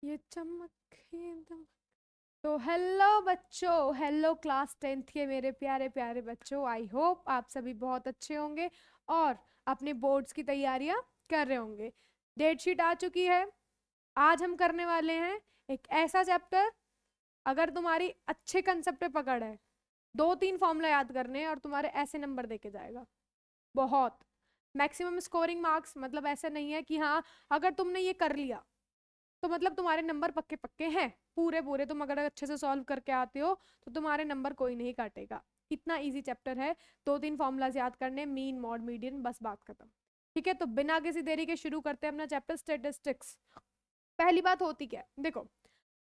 ये चमक ही दमक। तो हेलो बच्चों, हेलो क्लास 10th के मेरे प्यारे प्यारे बच्चों। आई होप आप सभी बहुत अच्छे होंगे और अपने बोर्ड्स की तैयारियां कर रहे होंगे। डेट शीट आ चुकी है। आज हम करने वाले हैं एक ऐसा चैप्टर, अगर तुम्हारी अच्छे कंसेप्ट पे पकड़ है, 2-3 फॉर्मूला याद करने हैं और तुम्हारे ऐसे नंबर देके जाएगा। बहुत मैक्सिमम स्कोरिंग मार्क्स, मतलब ऐसा नहीं है कि हाँ अगर तुमने ये कर लिया तो मतलब तुम्हारे नंबर पक्के पक्के हैं पूरे पूरे। तुम अगर अच्छे से सॉल्व करके आते हो तो तुम्हारे नंबर कोई नहीं काटेगा। इतना इजी चैप्टर है। 2-3 फॉर्मूलाज याद करने, मीन मॉड मीडियन, बस बात खत्म। ठीक है, तो बिना किसी देरी के शुरू करते हैं अपना चैप्टर स्टेटिस्टिक्स। पहली बात होती क्या है, देखो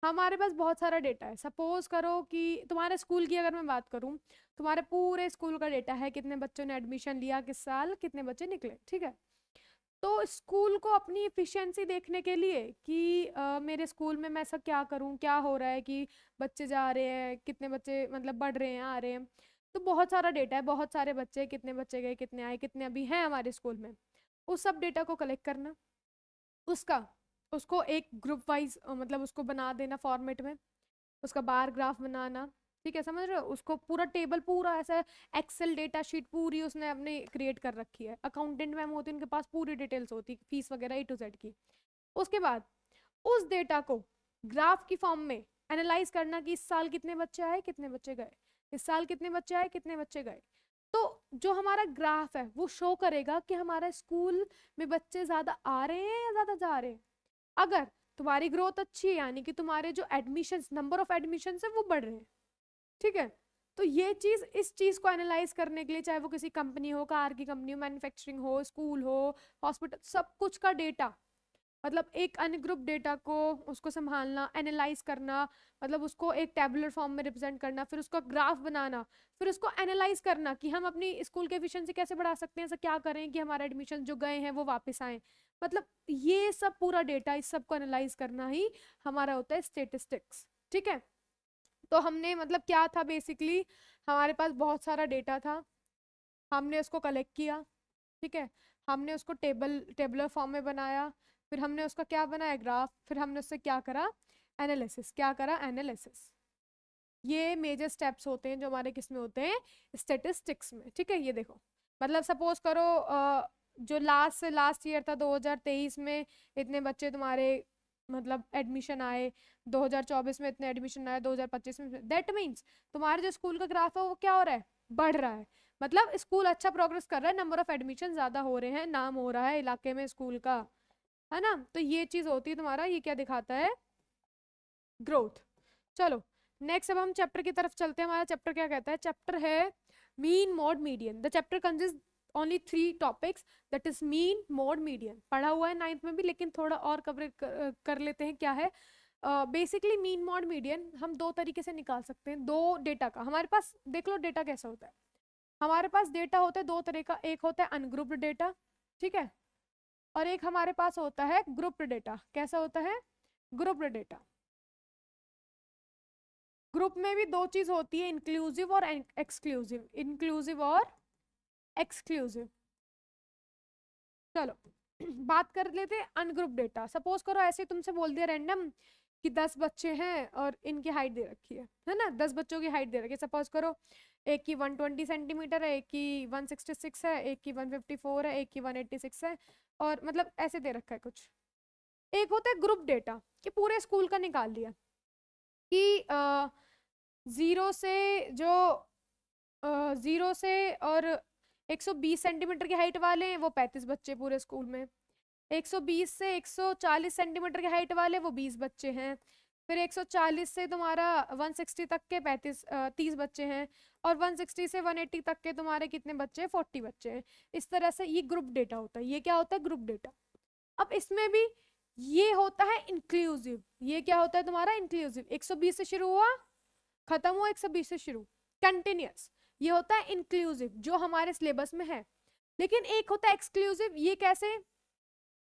हमारे पास बहुत सारा डेटा है। सपोज करो कि तुम्हारे स्कूल की अगर मैं बात करूं, तुम्हारे पूरे स्कूल का डेटा है, कितने बच्चों ने एडमिशन लिया किस साल, कितने बच्चे निकले। ठीक है, तो स्कूल को अपनी इफिशिएंसी देखने के लिए कि मेरे स्कूल में मैं ऐसा क्या करूं, क्या हो रहा है कि बच्चे जा रहे हैं, कितने बच्चे मतलब बढ़ रहे हैं, आ रहे हैं। तो बहुत सारा डेटा है, बहुत सारे बच्चे, कितने बच्चे गए, कितने आए, कितने अभी हैं हमारे स्कूल में। उस सब डेटा को कलेक्ट करना, उसका उसको एक ग्रुप वाइज मतलब उसको बना देना फॉर्मेट में, उसका बार ग्राफ बनाना। ठीक है, समझ रहे हो, उसको पूरा टेबल, पूरा ऐसा एक्सेल डेटा शीट पूरी उसने अपने क्रिएट कर रखी है। अकाउंटेंट मैम होती है, उनके पास पूरी डिटेल्स होती है, फीस वगैरह A to Z की। उसके बाद उस डेटा को ग्राफ की फॉर्म में एनालाइज करना कि इस साल कितने बच्चे आए, कितने बच्चे गए, इस साल कितने बच्चे आए, कितने बच्चे गए। तो जो हमारा ग्राफ है वो शो करेगा कि हमारा स्कूल में बच्चे ज्यादा आ रहे हैं या ज्यादा जा रहे हैं। अगर तुम्हारी ग्रोथ अच्छी है यानी कि तुम्हारे जो एडमिशन, नंबर ऑफ एडमिशन है वो बढ़ रहे हैं। ठीक है, तो ये चीज, इस चीज को एनालाइज करने के लिए, चाहे वो किसी कंपनी हो, कार की कंपनी हो, मैन्युफैक्चरिंग हो, स्कूल हो, हॉस्पिटल, सब कुछ का डेटा, मतलब एक अनग्रुप डेटा को उसको संभालना, एनालाइज करना, मतलब उसको एक टेबुलर फॉर्म में रिप्रेजेंट करना, फिर उसका ग्राफ बनाना, फिर उसको एनालाइज करना कि हम अपनी स्कूल के एफिशिएंसी कैसे बढ़ा सकते हैं, ऐसा क्या करें कि हमारे एडमिशन जो गए हैं वो वापस आए। मतलब ये सब पूरा डेटा, इस सब को एनालाइज करना ही हमारा होता है स्टेटिस्टिक्स। ठीक है, तो हमने मतलब क्या था बेसिकली, हमारे पास बहुत सारा डेटा था, हमने उसको कलेक्ट किया। ठीक है, हमने उसको टेबलर फॉर्म में बनाया, फिर हमने उसका क्या बनाया, ग्राफ, फिर हमने उससे क्या करा, एनालिसिस। क्या करा, एनालिसिस। ये मेजर स्टेप्स होते हैं जो हमारे किस में होते हैं, स्टेटिस्टिक्स में। ठीक है, ये देखो, मतलब सपोज करो जो लास्ट से लास्ट ईयर था 2023 में इतने बच्चे तुम्हारे मतलब एडमिशन आए, 2024 में इतने एडमिशन आए, 2025 में, दैट मीन्स तुम्हारे जो स्कूल का ग्राफ है वो क्या हो रहा है, बढ़ रहा है। मतलब स्कूल अच्छा प्रोग्रेस कर रहा है, नंबर ऑफ एडमिशन ज्यादा हो रहे हैं, नाम हो रहा है इलाके में स्कूल का, है ना। तो ये चीज होती है तुम्हारा, ये क्या दिखाता है, ग्रोथ। चलो नेक्स्ट, अब हम चैप्टर की तरफ चलते हैं। हमारा चैप्टर क्या कहता है, चैप्टर है mean mode median. The chapter consist only 3 topics, that is mean mode median. पढ़ा हुआ है 9th में भी, लेकिन थोड़ा और कवर कर लेते हैं। क्या है बेसिकली मीन मोड मीडियन, हम दो तरीके से निकाल सकते हैं। दो डेटा का हमारे पास, देख लो डेटा कैसा होता है। हमारे पास डेटा होता है दो तरह का, एक होता है अनग्रुप्ड डेटा, ठीक है, और एक हमारे पास होता है ग्रुप्ड डेटा। कैसा होता है, ग्रुप्ड डेटा। ग्रुप में भी दो चीज होती है, इंक्लूसिव और एक्सक्लूसिव, इंक्लूसिव और एक्सक्लूसिव। चलो बात कर लेते हैं अनग्रुप डेटा। सपोज करो ऐसे तुमसे बोल दिया रैंडम कि 10 बच्चे हैं और इनकी हाइट दे रखी है ना, 10 बच्चों की हाइट दे रखी है। सपोज करो एक की 120 सेंटीमीटर है, एक की 166 है, एक की 154 है, एक की 186 है, और मतलब ऐसे दे रखा है कुछ। एक होता है ग्रुप डेटा कि पूरे स्कूल का निकाल लिया कि जीरो से जो जीरो से और 120 सेंटीमीटर की हाइट वाले हैं वो 35 बच्चे पूरे स्कूल में, 120 से 140 सेंटीमीटर की हाइट वाले वो 20 बच्चे हैं, फिर 140 से तुम्हारा 160 तक के 30 बच्चे हैं, और 160 से 180 तक के तुम्हारे कितने बच्चे हैं, 40 बच्चे हैं। इस तरह से ये ग्रुप डेटा होता है। ये क्या होता है, ग्रुप डेटा। अब इसमें भी ये होता है इंक्लूसिव। ये क्या होता है तुम्हारा, इंक्लूसिव। 120 से शुरू हुआ, खत्म हुआ 120 से शुरू, कंटिन्यूअस। ये होता है इंक्लूसिव जो हमारे सिलेबस में है। लेकिन एक होता है एक्सक्लूसिव। ये कैसे,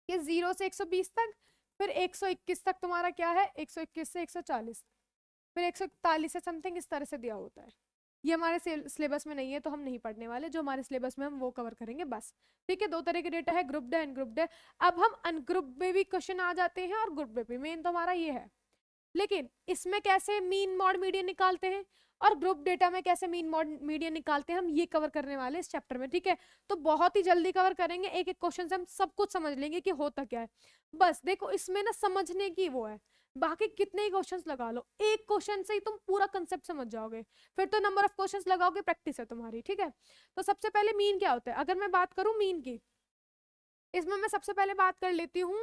ये 0 से 120 तक, फिर 121 तक तुम्हारा क्या है, 121 से 140, फिर 141 से समथिंग, इस तरह से दिया होता है। ये हमारे सिलेबस में नहीं है तो हम नहीं पढ़ने वाले, जो हमारे सिलेबस में हम वो कवर करेंगे बस। ठीक है, दो तरह के डेटा है, ग्रुप्ड है, अनग्रुप्ड है। अब हम अनग्रुप्ड में भी क्वेश्चन आ जाते हैं और ग्रुप में भी, मेन तो हमारा ये है। लेकिन इसमें कैसे मीन मॉड मीडियन निकालते हैं और ग्रुप डेटा में कैसे मीन मॉड मीडियन निकालते हैं, हम ये कवर करने वाले इस चैप्टर में। ठीक है, तो बहुत ही जल्दी कवर करेंगे, एक एक क्वेश्चन से हम सब कुछ समझ लेंगे कि होता क्या है। बस देखो, इसमें ना समझने की वो है, बाकी कितने ही क्वेश्चंस लगा लो, एक क्वेश्चन से ही तुम पूरा कंसेप्ट समझ जाओगे, फिर तो नंबर ऑफ क्वेश्चंस लगाओगे, प्रैक्टिस है तुम्हारी। ठीक है, तो सबसे पहले मीन क्या होता है, अगर मैं बात करूं मीन की, इसमें मैं सबसे पहले बात कर लेती हूँ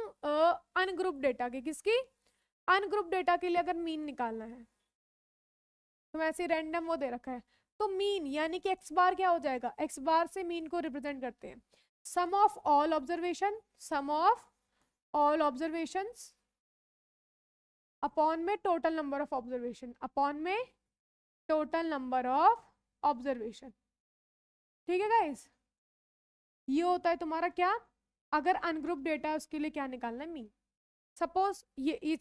अनग्रुप डेटा की। किसकी? अनग्रुप डेटा के लिए अगर मीन निकालना है तो ऐसे रैंडम वो दे रखा है, तो मीन यानी कि एक्स बार क्या हो जाएगा, एक्स बार से मीन को रिप्रेजेंट करते हैं, sum of all observation, sum of all observations upon में total number of observation, upon में टोटल नंबर ऑफ ऑब्जर्वेशन। ठीक है गाइस, ये होता है तुम्हारा क्या, अगर अनग्रुप डेटा है उसके लिए क्या निकालना है, मीन। सपोज ये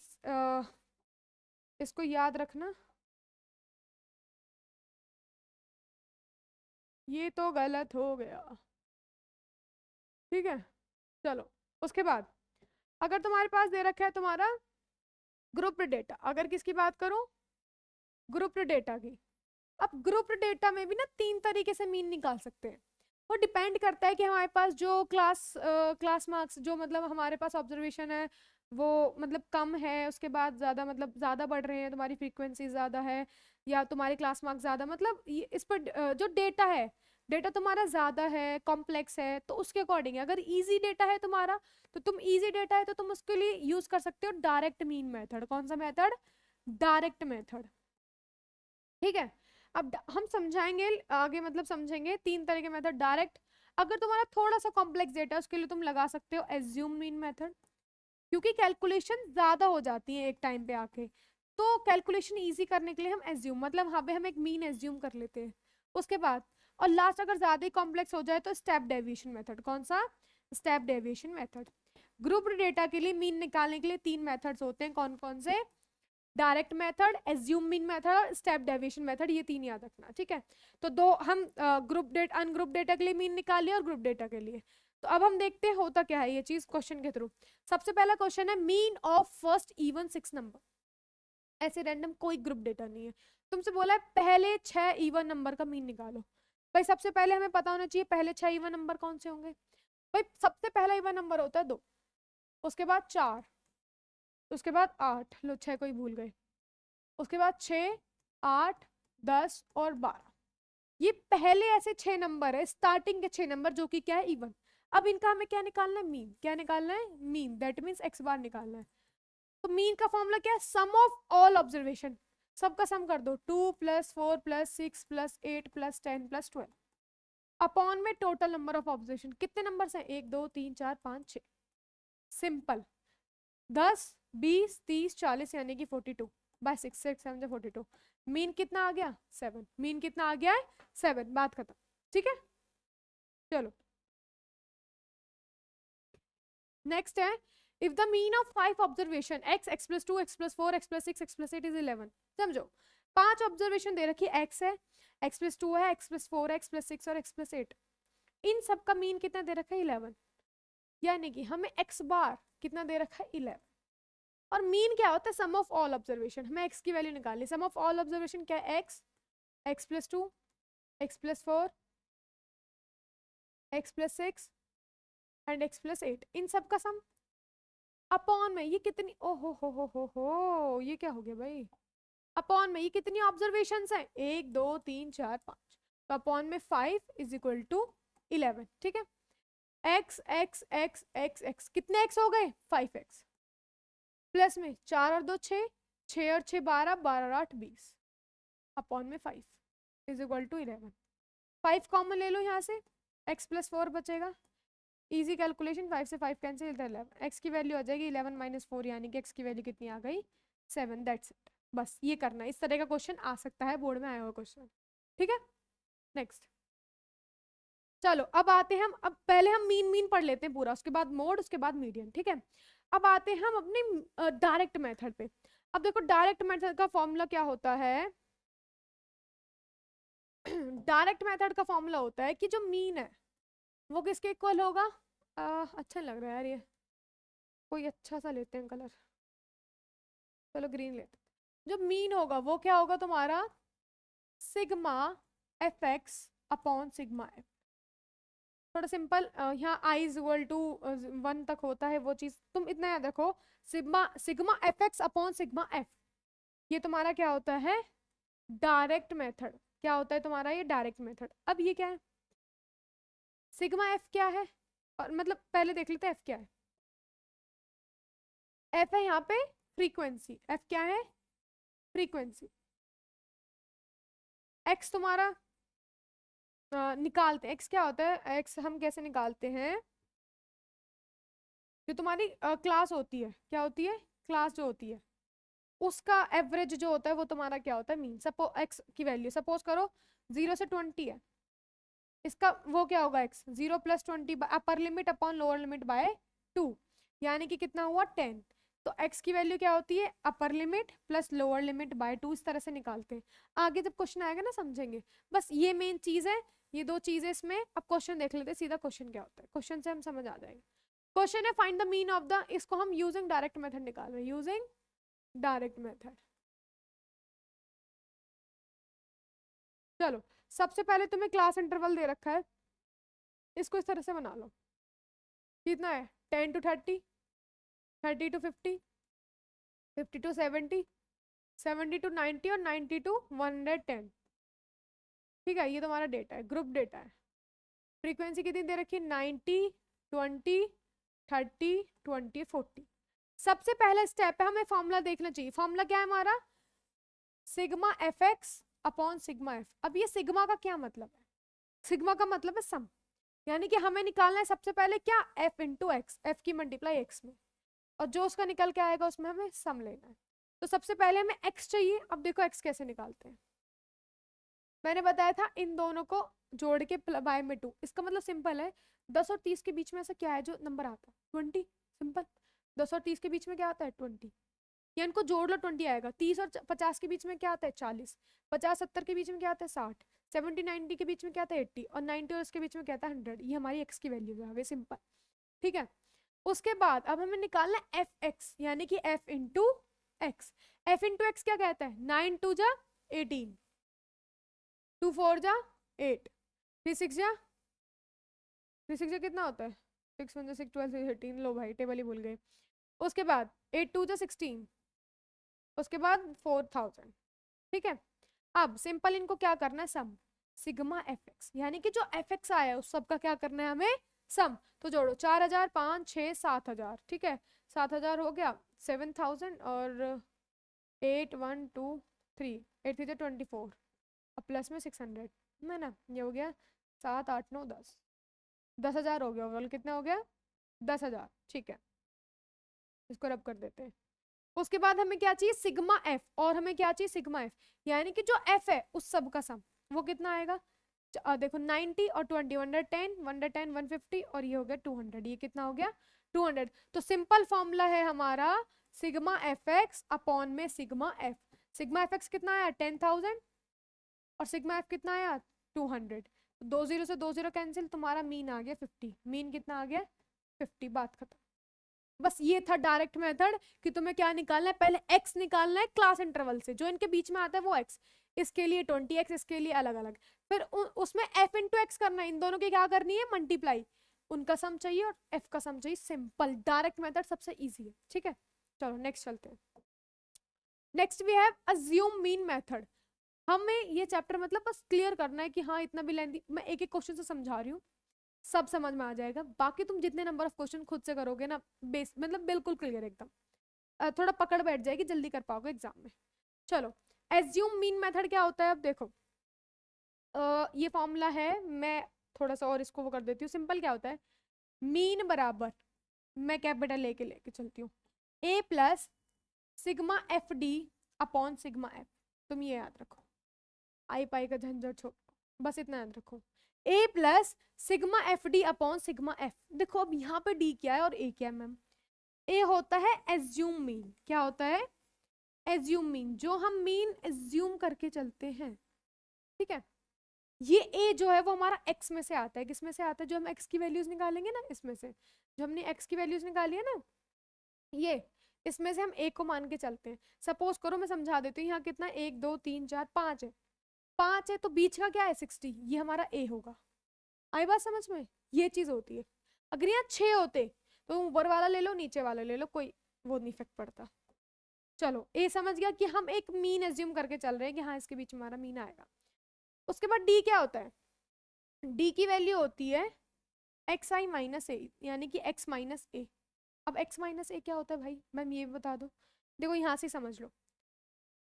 इसको याद रखना, ये तो गलत हो गया। ठीक है, चलो उसके बाद अगर तुम्हारे पास दे रखा है तुम्हारा ग्रुप डेटा, अगर किसकी बात करूं, ग्रुप डेटा की। अब ग्रुप डेटा में भी ना तीन तरीके से मीन निकाल सकते हैं, वो डिपेंड करता है कि हमारे पास जो क्लास मार्क्स, जो मतलब हमारे पास ऑब्जर्वेशन है वो मतलब कम है, उसके बाद ज्यादा मतलब ज्यादा बढ़ रहे हैं, तुम्हारी फ्रीक्वेंसी ज्यादा है, या तुम्हारे क्लास मार्क्स ज्यादा, मतलब इस पर जो डेटा है, डेटा तुम्हारा ज्यादा है, कॉम्प्लेक्स है, तो उसके अकॉर्डिंग अगर इजी डेटा है तुम्हारा, तो तुम इजी डेटा है तो तुम उसके लिए यूज कर सकते हो डायरेक्ट मीन मेथड। कौन सा मेथड? Direct method. ठीक है, अब हम समझाएंगे आगे, मतलब समझेंगे तीन तरह के मेथड। डायरेक्ट, अगर तुम्हारा थोड़ा सा कॉम्प्लेक्स डेटा उसके लिए तुम लगा सकते हो एज्यूम मीन मेथड, क्योंकि कैलकुलेशन ज्यादा हो जाती है एक टाइम पे आके, तो कैलकुलेशन इजी करने के लिए हम एज्यूम, मतलब यहाँ पे हम एक मीन एज्यूम कर लेते हैं। उसके बाद और लास्ट अगर ज्यादा ही कॉम्प्लेक्स हो जाए तो स्टेप डेविएशन मेथड। कौन सा? Step deviation method. Group data के लिए मीन निकालने के लिए तीन मेथड्स होते हैं, कौन कौन से? Direct method, assume mean method और स्टेप डेविएशन मेथड, ये तीन याद रखना। ठीक है, तो दो हम ग्रुप डेटा अनग्रुप डेटा के लिए मीन निकाल लिया और ग्रुप डेटा के लिए। तो अब हम देखते हैं होता क्या है ये चीज क्वेश्चन के थ्रू। सबसे पहला क्वेश्चन है mean of first even 6 number. ऐसे रैंडम कोई ग्रुप डेटा नहीं है, तुमसे बोला है पहले 6 इवन नंबर का मीन निकालो। भाई सबसे पहले हमें पता होना चाहिए पहले 6 इवन नंबर कौन से होंगे। भाई सबसे पहला इवन नंबर होता है 2, उसके बाद 4, उसके बाद 8, लो 6 को ही भूल गए, उसके बाद 6, 8, 10 और 12। ये पहले ऐसे 6 नंबर है, स्टार्टिंग के 6 नंबर जो कि क्या है, इवन। अब इनका हमें क्या निकालना है, मीन। क्या निकालना है? मीन, दैट मीन्स एक्स बार निकालना है। तो मीन का फॉर्मूला क्या है? सम ऑफ ऑल ऑब्जर्वेशन, सबका सम कर दो, 2 + 4 + 6 + 8 + 10 + 12 अपॉन में टोटल नंबर ऑफ ऑब्जर्वेशन। कितने नंबर हैं? 1 2 3 4 5 6। सिंपल, 10 20 30 40 यानी कि 42 बाय 6 6 7 42। मीन कितना आ गया? 7। मीन कितना आ गया है? 7। बात खत्म। ठीक है, चलो नेक्स्ट है, if the mean of 5 observation x x + 2 x + 4 x + 6 x + 8 is 11। समझो, 5 ऑब्जर्वेशन दे रखी है, x है, x + 2 है, x + 4 x + 6 और x + 8। इन सब का मीन कितना दे रखा है? 11। यानी कि हमें x बार कितना दे रखा है? 11। और मीन क्या होता है? सम ऑफ ऑल ऑब्जर्वेशन। हमें x की वैल्यू निकालनी। सम ऑफ ऑल ऑब्जर्वेशन क्या है? x, x + 2, x + 4, x + 6 and x + 8, इन सब का सम अपॉन में ये कितनी, हो ये क्या हो गया भाई, अपॉन में ये कितनी ऑब्जर्वेशंस हैं? 1 2 3 4 5, तो अपॉन में 5 = 11। ठीक है, x x x x x कितने x हो गए? 5x, प्लस में 4 और 2 6, 6 और 6 12, 12 और 8 20 अपॉन में 5 = 11। 5 कॉमन ले लो यहाँ से, x + 4 बचेगा, इजी कैलकुलेशन, 5 से 5 कैंसिल, इधर 11, x की वैल्यू आ जाएगी 11 - 4, यानी कि x की वैल्यू कितनी आ गई? 7। That's it. बस ये करना है, इस तरह का क्वेश्चन आ सकता है, बोर्ड में आया हुआ क्वेश्चन। ठीक है, नेक्स्ट चलो अब आते हैं हम, अब पहले हम मीन मीन पढ़ लेते हैं पूरा, उसके बाद मोड, उसके बाद मीडियन। ठीक है, अब आते हैं हम अपने डायरेक्ट मेथड पे। अब देखो डायरेक्ट मेथड का फॉर्मूला क्या होता है, डायरेक्ट मेथड का फॉर्मूला होता है कि जो मीन है वो किसके इक्वल होगा। अच्छा लग रहा है यार ये, कोई अच्छा सा लेते हैं कलर, चलो ग्रीन लेते हैं। जो मीन होगा वो क्या होगा तुम्हारा, sigma F X upon sigma F. थोड़ा सिंपल, यहाँ आई इज इक्वल टू 1 तक होता है वो चीज तुम इतना याद रखो। Sigma sigma F X upon sigma F, ये तुम्हारा क्या होता है, डायरेक्ट मेथड। क्या होता है तुम्हारा ये डायरेक्ट मेथड। अब ये क्या है, सिग्मा एफ क्या है, और मतलब पहले देख लेते हैं एफ क्या है। एफ है यहाँ पे फ्रीक्वेंसी, एफ क्या है, फ्रीक्वेंसी। एक्स तुम्हारा निकालते हैं, एक्स क्या होता है, एक्स हम कैसे निकालते हैं, जो तुम्हारी क्लास होती है, क्या होती है, क्लास जो होती है उसका एवरेज जो होता है वो तुम्हारा क्या होता है, मीन। सपोज एक्स की वैल्यू सपोज करो 0 से 20 है, इसका वो क्या होगा, X 0 plus 20 upper limit upon lower limit by 2, यानी कि कितना हुआ 10। तो x की वैल्यू क्या होती है, upper limit plus lower limit by 2, इस तरह से निकालते हैं। आगे जब क्वेश्चन आएगा ना समझेंगे। बस ये मेन चीज है, ये दो चीजें इसमें। अब क्वेश्चन देख लेते हैं, सीधा क्वेश्चन क्या होता है, क्वेश्चन से हम समझ आ जाएंगे। क्वेश्चन है find the mean of the, इसको हम यूजिंग डायरेक्ट मेथड निकाल रहे हैं, यूजिंग डायरेक्ट मेथड। चलो सबसे पहले तुम्हें क्लास इंटरवल दे रखा है, इसको इस तरह से बना लो। कितना है, 10 to 30, 30 to 50, 50 to 70, 70 to 90 और 90 to 110। ठीक है, ये तुम्हारा डेटा है, ग्रुप डेटा है। फ्रीक्वेंसी कितनी दे रखी है, 90, 20, 30, 20, 40। सबसे पहला स्टेप है, हमें फॉर्मूला देखना चाहिए। फॉर्मूला क्या है हमारा, sigma F X upon sigma F. अब ये सिग्मा का क्या मतलब है, सिग्मा का मतलब है सम, यानी कि हमें निकालना है सबसे पहले क्या, एफ इंटू एक्स, एफ की मल्टीप्लाई एक्स में, और जो उसका निकल के आएगा उसमें हमें सम लेना है। तो सबसे पहले हमें एक्स चाहिए। अब देखो एक्स कैसे निकालते हैं, मैंने बताया था इन दोनों को जोड़ के बाय में 2। इसका मतलब सिंपल है, 10 और 30 के बीच में ऐसा क्या है जो नंबर आता है, 20। सिंपल, 10 और 30 के बीच में क्या आता है, 20। या इनको जोड़ लो, 20 आएगा। 30 और 50 के बीच में क्या आता है, 40। 50-70 के बीच में क्या आता है, 60। 70-90 के बीच में क्या आता है, 80। और 90 और इसके बीच में क्या आता है, 100। ये हमारी एक्स की वैल्यू है, सिंपल। ठीक है, उसके बाद अब हमें निकालना है एफ एक्स, यानी कि F into x. F into x क्या कहता है, 9 2 जा 18, 2 4 जा 8, 3 6 जा, 3 6 जा कितना होता है, 6 1 जा 6 12 13। लो भाई टेबल ही भूल गए। उसके बाद 8 2 जा 16, उसके बाद 4000। ठीक है, अब सिंपल इनको क्या करना है, सम सिग्मा एफ एक्स, यानी कि जो एफ एक्स आया है उस सब का क्या करना है हमें, सम। तो जोड़ो 4000, 5 6 7000। ठीक है, 7000 हो गया, 7000 और 8 1 2 3, 8 3 24, अब प्लस में 600 है ना, ये हो गया 7 8 9 10, 10,000 हो गया ओवरऑल। कितना हो गया, 10,000। ठीक है, इसको रब कर देते हैं। उसके बाद हमें क्या चाहिए, सिग्मा एफ, और हमें क्या चाहिए, सिग्मा एफ, यानी कि जो एफ है उस सब का सम, वो कितना आएगा। देखो 90 और 20, 110 110 150, और ये हो गया 200। ये कितना हो गया, 200। तो सिंपल फॉर्मूला है हमारा सिग्मा एफ एक्स अपॉन में sigma F. Sigma F x कितना आया, 10,000, और सिग्मा एफ कितना आया, 200। 2 0 से 2 0 कैंसिल, तुम्हारा मीन आ गया 50। मीन कितना आ गया, 50। बात खत्म। बस ये था डायरेक्ट मेथड कि तुम्हें क्या निकालना है, पहले x निकालना है क्लास इंटरवल से, जो इनके बीच में आता है वो x, इसके लिए 20x, इसके लिए अलग अलग। फिर उसमें f इंटू एक्स करना है, इन दोनों की क्या करनी है, मल्टीप्लाई। उनका सम चाहिए और f का सम चाहिए। सिंपल डायरेक्ट मेथड सबसे इजी है। ठीक है, चलो नेक्स्ट चलते हैं। Next we have assumed mean method. हमें ये चैप्टर मतलब बस क्लियर करना है कि हाँ इतना भी लेंथी, मैं एक एक क्वेश्चन से समझा रही हूँ, सब समझ में आ जाएगा। बाकी तुम जितने नंबर ऑफ क्वेश्चन खुद से करोगे ना, बेस मतलब बिल्कुल क्लियर एकदम, थोड़ा पकड़ बैठ जाएगी, जल्दी कर पाओगे एग्जाम में। चलो, एज्यूम मीन मेथड क्या होता है, अब देखो ये फॉर्मूला है, मैं थोड़ा सा और इसको वो कर देती हूँ। सिंपल क्या होता है, मीन बराबर, मैं कैपिटल लेके लेके चलती हूँ, A plus sigma F D upon sigma F. तुम ये याद रखो, आई पाई का झंझट छोड़ो, बस इतना याद रखो, A plus sigma F D upon sigma F. देखो अब यहाँ पे डी क्या है और ए क्या है मैम, ए होता है एज्यूम मीन। क्या होता है, एज्यूम मीन, जो हम मीन एज्यूम करके चलते हैं। ठीक है, ये a जो है वो हमारा x में से आता है, किस में से आता है, जो हम x की वैल्यूज निकालेंगे ना, इसमें से जो हमने x की वैल्यूज निकाली है ना, ये इसमें से हम a को मान के चलते हैं। सपोज करो, मैं समझा देती हूँ, यहाँ कितना 1 2 3 4 5 है, 5 है तो बीच का क्या है 60, ये हमारा a होगा। आई बात समझ में, ये चीज होती है। अगर यहाँ 6 होते तो ऊपर वाला ले लो नीचे वाला ले लो, कोई वो नहीं इफेक्ट पड़ता। चलो ए समझ गया कि हम एक मीन एज्यूम करके चल रहे हैं कि हाँ इसके बीच हमारा मीन आएगा। उसके बाद डी क्या होता है, डी की वैल्यू होती है एक्स आई माइनस ए, यानी कि एक्स माइनस ए। अब एक्स माइनस ए क्या होता है भाई, मैम ये बता दो। देखो यहाँ से समझ लो,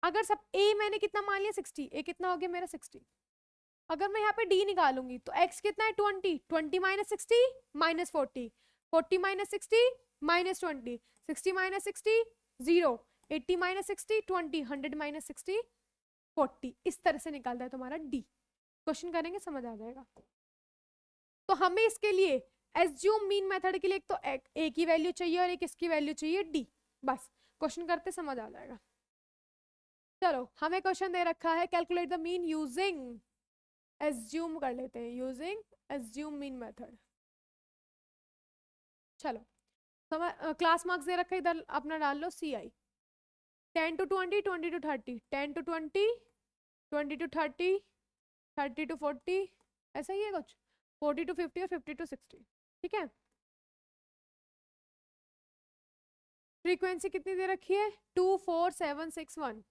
अगर सब ए मैंने कितना मान लिया 60, ए कितना हो गया मेरा 60, अगर मैं यहाँ पे डी निकालूंगी तो x कितना है 20, 20 minus 60 minus 40, 40 minus 60 minus 20, 60 minus 60 0, 80 minus 60 20, 100 minus 60 40। इस तरह से निकालता है तुम्हारा डी। क्वेश्चन करेंगे समझ आ जाएगा। तो हमें इसके लिए एज्यूम मीन मेथड के लिए एक तो ए की वैल्यू चाहिए और एक इसकी वैल्यू चाहिए डी। बस क्वेश्चन करते समझ आ जाएगा। चलो हमें क्वेश्चन दे रखा है calculate the mean using, assume कर लेते हैं यूजिंग एज्यूम मीन मेथड। चलो क्लास मार्क्स दे रखा है, इधर अपना डाल लो सी आई। 10 to 20, 20 to 30, 10 to 20, 20 to 30, 30 to 40, ऐसा ही है कुछ, 40 to 50 और 50 to 60। ठीक है, फ्रीक्वेंसी कितनी दे रखी है 24761,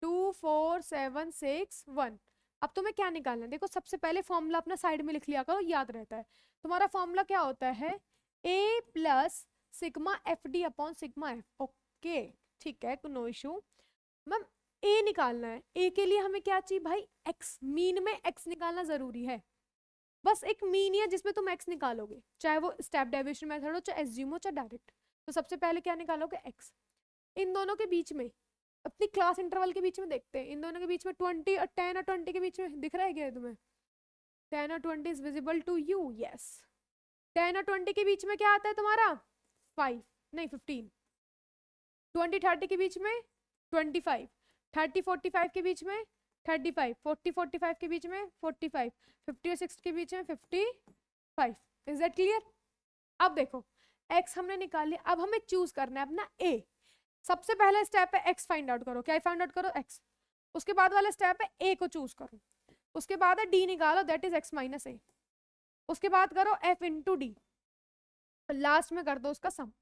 24761। अब तुम्हें क्या निकालना है, देखो सबसे पहले फॉर्मूला अपना साइड में लिख लिया करो, याद रहता है। तुम्हारा फॉर्मूला क्या होता है, a plus sigma F D upon sigma F. Okay ठीक है, नो इशू। मैम a निकालना है, a के लिए हमें क्या चाहिए भाई, x। मीन में x निकालना जरूरी है, बस एक मीन ही है जिसमें तुम x निकालोगे, चाहे वो स्टेप डेविएशन मेथड हो, चाहे एज्यूम हो, चाहे डायरेक्ट। तो सबसे पहले क्या निकालोगे x। इन दोनों के बीच में, अपनी क्लास इंटरवल के बीच में देखते हैं, इन दोनों के बीच में 20 और 10 और 20 के बीच में दिख रहा है क्या तुम्हें, 10 और 20 is visible to you, yes. 10 और 20 के बीच में क्या आता है तुम्हारा 5, नहीं 15। 20 30 के बीच में 25, 30 45 के बीच में 35, 40 45 के बीच में 45, 50 और 60 के बीच में 55। Is that clear. अब देखो x हमने निकाल लिया, अब हमें चूज करना है अपना a। सबसे पहला स्टेप है x फाइंड आउट करो, क्या फाइंड आउट करो x। उसके बाद वाला स्टेप है a को चूज करो, उसके बाद है d निकालो, that is x minus a। उसके बाद करो f इंटू डी, लास्ट में कर दो उसका सम।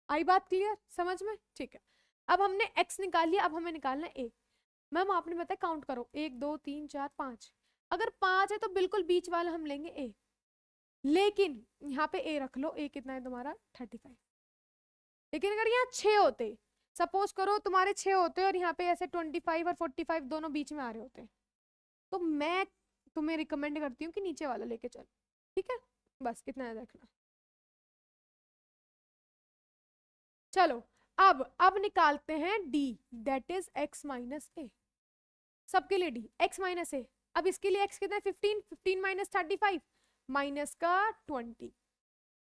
आई बात क्लियर समझ में, ठीक है। अब हमने x निकाल लिया, अब हमें निकालना है a। मैम आपने बताया काउंट करो 1 2 3 4 5, अगर 5 है तो बिल्कुल बीच वाला हम लेंगे a, लेकिन यहाँ पे a रख लो, a कितना है तुम्हारा 35। लेकिन अगर यहाँ 6 होते, सपोज करो तुम्हारे 6 होते और यहाँ पे ऐसे 25 और 45 दोनों बीच में आ रहे होते, तो मैं तुम्हें रिकमेंड करती हूँ कि नीचे वाला लेके चलो। ठीक है, बस इतना याद रखना। चलो अब निकालते हैं d, that is x minus A. सबके लिए d x माइनस ए। अब इसके लिए x कितना है 15, 15 माइनस 35 माइनस का 20,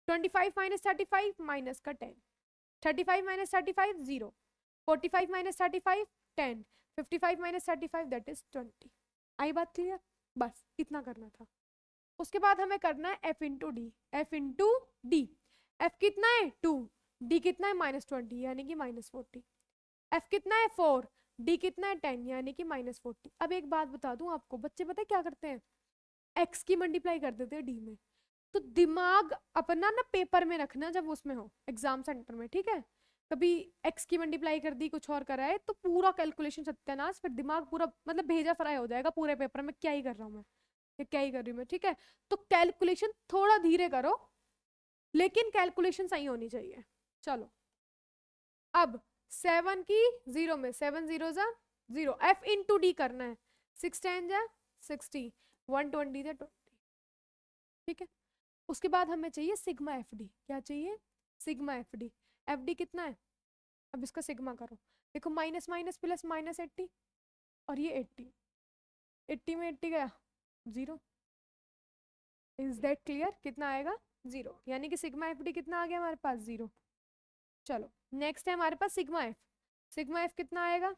25 माइनस 35 माइनस का 10, 35 minus 35 0, 45 minus 35 10, 55 minus 35 that is 20। आई बात क्लियर, बस इतना करना था। उसके बाद हमें करना है f into D, f into D. f कितना है 2, d कितना है -20 यानी कि -40, f कितना है 4, d कितना है 10 यानी कि -40। अब एक बात बता दूं आपको, बच्चे पता है क्या करते हैं, x की मल्टीप्लाई कर देते हैं d में। तो दिमाग अपना ना पेपर में रखना जब उसमें हो एग्जाम सेंटर में, ठीक है। कभी x की मल्टीप्लाई कर दी कुछ और कराए तो पूरा कैलकुलेशन सत्यानाश, फिर दिमाग पूरा मतलब भेजा फ्राई हो जाएगा पूरे पेपर में, क्या ही कर रहा हूँ मैं, क्या ही कर रही हूँ मैं, ठीक है। तो कैलकुलेशन थोड़ा धीरे करो, लेकिन कैलकुलेशन सही होनी चाहिए। चलो अब 7 की 0 में 7 0 जा 0, f इंटू डी करना है, 6 10 जा 60, 120 जा 20। ठीक है, उसके बाद हमें चाहिए सिग्मा एफ डी। क्या चाहिए, sigma F D. F D कितना है, अब इसका सिग्मा करो, देखो माइनस माइनस प्लस माइनस 80 और ये 80, 80 में 80 गया 0। इज दैट क्लियर, कितना आएगा 0, यानी कि सिग्मा एफ डी कितना आ गया हमारे पास 0। चलो नेक्स्ट है हमारे पास सिग्मा एफ। सिग्मा एफ कितना आएगा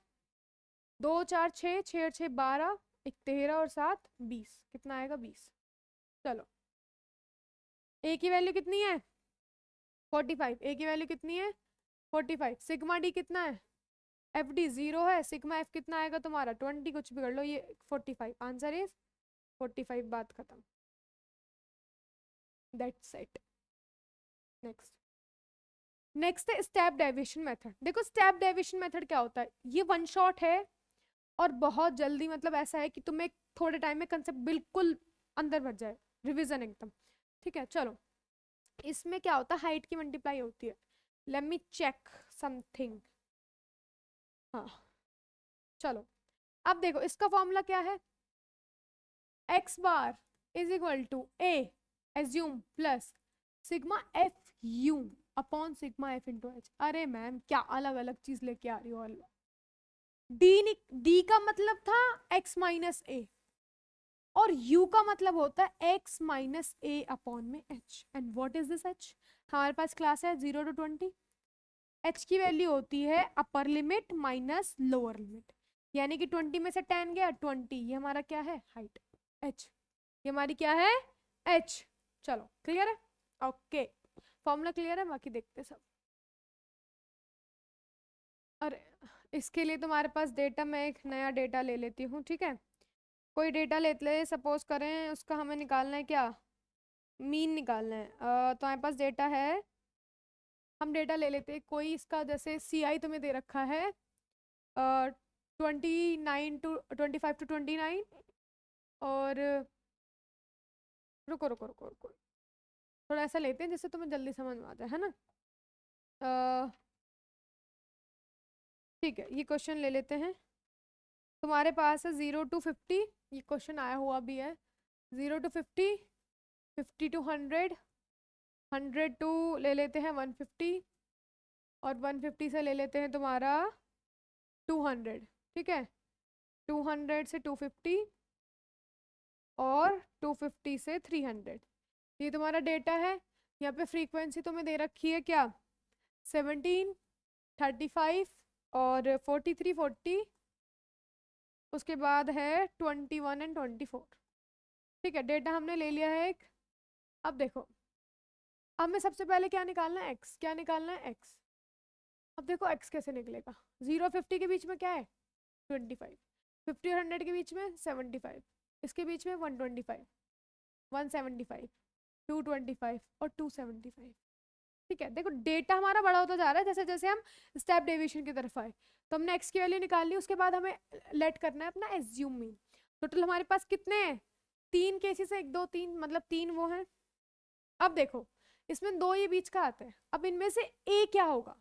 2 4 6 6 6 12 एक 13 और 7 20, कितना आएगा 20। चलो ए की वैल्यू कितनी है 45, ए की वैल्यू कितनी है 45, सिग्मा डी कितना है एफ डी 0 है, सिग्मा एफ कितना आएगा तुम्हारा 20, कुछ भी कर लो, ये 45, आंसर इज 45, बात खत्म, दैट्स इट। नेक्स्ट, नेक्स्ट है स्टेप डेविएशन मेथड। देखो स्टेप डेविएशन मेथड क्या होता है, ये वन शॉट है और बहुत जल्दी, मतलब ऐसा है कि तुम्हें थोड़े टाइम में कंसेप्ट बिल्कुल अंदर भर जाए, रिवीजन एकदम, ठीक है। चलो इसमें क्या होता है, हाइट की मल्टीप्लाई होती है, लेट मी चेक समथिंग। हाँ चलो अब देखो इसका फॉर्मूला क्या है, X bar is equal to A assume plus sigma F U upon sigma F into H. अरे मैम क्या अलग अलग चीज लेके आ रही हो, डी का मतलब था एक्स माइनस ए और u का मतलब होता है x माइनस ए अपॉन में h। And what is this h, हमारे पास क्लास है 0 to 20, h की वैल्यू होती है upper limit minus lower limit, यानी कि 20 में से 10 गया 20, ये हमारा क्या है हाइट h, ये हमारी क्या है h। चलो क्लियर है, ओके फॉर्मूला क्लियर है, बाकी देखते सब। और इसके लिए तुम्हारे पास डेटा, मैं एक नया डेटा ले लेती हूँ, ठीक है, कोई डेटा लेते ले, सपोज करें उसका हमें निकालना है क्या, मीन निकालना है। तो हमारे पास डेटा है, हम डेटा ले लेते हैं कोई इसका, जैसे सी आई तुम्हें दे रखा है 29 to 25 to 29, और रुको रुको रुको रुको थोड़ा ऐसा लेते हैं जिससे तुम्हें जल्दी समझ में आ जाए, है ना। ठीक है ये क्वेश्चन ले लेते हैं, तुम्हारे पास है 0 to 50, ये क्वेश्चन आया हुआ भी है, 0 to 50, 50 to 100, 100 to ले लेते हैं 150, और 150 से ले लेते हैं तुम्हारा 200, ठीक है, 200 से 250, और 250 से 300, ये तुम्हारा डेटा है। यहाँ पे फ्रीक्वेंसी तुम्हें दे रखी है क्या 17, 35 और 43, 40, उसके बाद है 21 एंड 24, ठीक है, डेटा हमने ले लिया है एक। अब देखो अब हमें सबसे पहले क्या निकालना है x, क्या निकालना है x। अब देखो x कैसे निकलेगा, 0 50 के बीच में क्या है 25, 50 और 100 के बीच में 75, इसके बीच में 125, 175, 225 और 275, ठीक है। देखो डेटा हमारा बड़ा होता जा रहा है जैसे जैसे हम स्टेप डेविएशन की तरफ आए, तो हमने x की वैल्यू निकाल ली, उसके बाद हमें लेट करना है अपना एज्यूम मीन। टोटल हमारे पास कितने हैं 3 केसेस है, 1 2 3, मतलब 3 वो हैं। अब देखो इसमें 2 ये बीच का आता है, अब इनमें से a क्या होगा,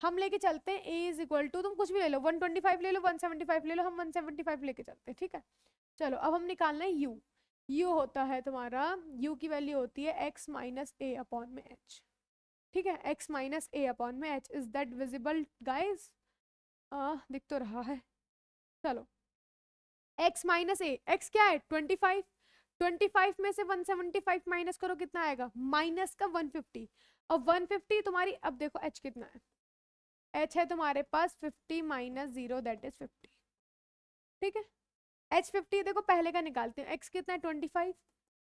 हम लेके चलते हैं a इज इक्वल टू, तुम कुछ भी ले लो 125 ले लो 175 ले लो, हम 175 लेके चलते हैं, ठीक है। चलो अब हम निकालना है u, u होता है तुम्हारा, u की वैल्यू होती है x माइनस ए अपॉन में h, ठीक है, x माइनस ए अपॉन में h। Is that visible guys, दिख तो रहा है। चलो x माइनस ए, x क्या है 25, 25 में से 175 माइनस करो कितना आएगा माइनस का 150, और 150 तुम्हारी, अब देखो h कितना है, h है तुम्हारे पास 50 माइनस 0 दैट इज 50, ठीक है। h 50 देखो पहले का निकालते हैं, x कितना है 25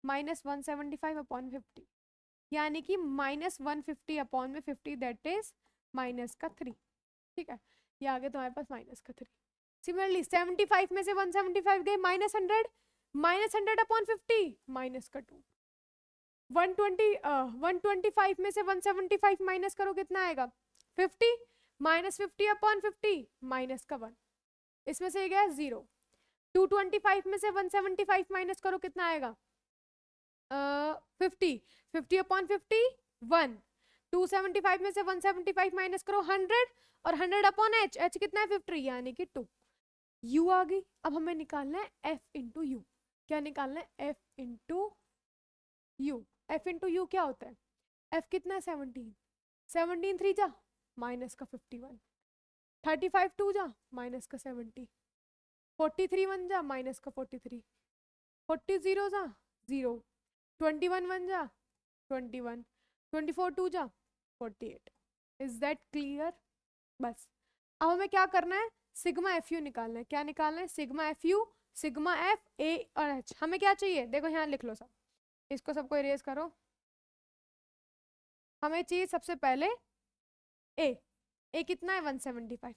माइनस 175 अपॉन 50, यानी कि माइनस 150 अपॉन में 50 दैट इज माइनस का 3, ठीक है, ये आगे तुम्हारे पास माइनस का 3। सिमिलरली 75 में से 175 गए माइनस 100, माइनस 100 अपॉन 50 माइनस का 2, 125 में से 175 माइनस करो कितना आएगा 50, माइनस 50 अपॉन 50 माइनस का 1, इसमें से गया 0। 225 में से 175 माइनस करो कितना आएगा 50, 50 अपॉन 50 1, 275 में से 175 माइनस करो 100, और 100 अपॉन h, h कितना है 50, यानी कि 2, u आ गई। अब हमें निकालना है f इंटू यू, क्या निकालना है f into you, f into you क्या होता है, f कितना है 17, 17 3 जा माइनस का 51, 35 2 जा माइनस का 70, 43 1 जा माइनस का 43, 40 0 जा 0, 21 1 जा 21, 24 2 जा 48। इज दैट क्लियर, बस अब हमें क्या करना है सिग्मा एफ यू निकालना है, क्या निकालना है sigma F you sigma F A और एच। हमें क्या चाहिए, देखो यहाँ लिख लो सब, इसको सबको इरेज करो। हमें चाहिए सबसे पहले ए, ए कितना है 175।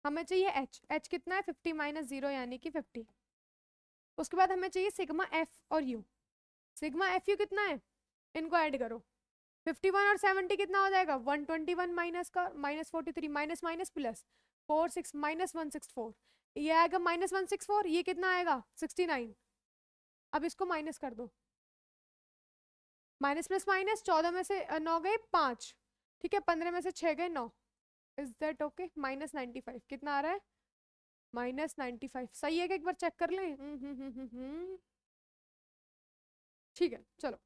हमें चाहिए एच, एच कितना है 50 माइनस 0 यानी कि 50। उसके बाद हमें चाहिए सिग्मा एफ और यू। सिग्मा एफ यू कितना है, इनको ऐड करो। 51 और 70 कितना हो जाएगा 121 माइनस का minus 43 minus minus plus 46 minus 164, ये आएगा माइनस 164, ये कितना आएगा 69। अब इसको माइनस कर दो, माइनस प्लस माइनस 14 में से 9 गए 5, ठीक है 15 में से 6 गए 9। Is that okay? माइनस 95 कितना आ रहा है, माइनस 95 सही है क्या, एक बार चेक कर लें। ठीक है चलो,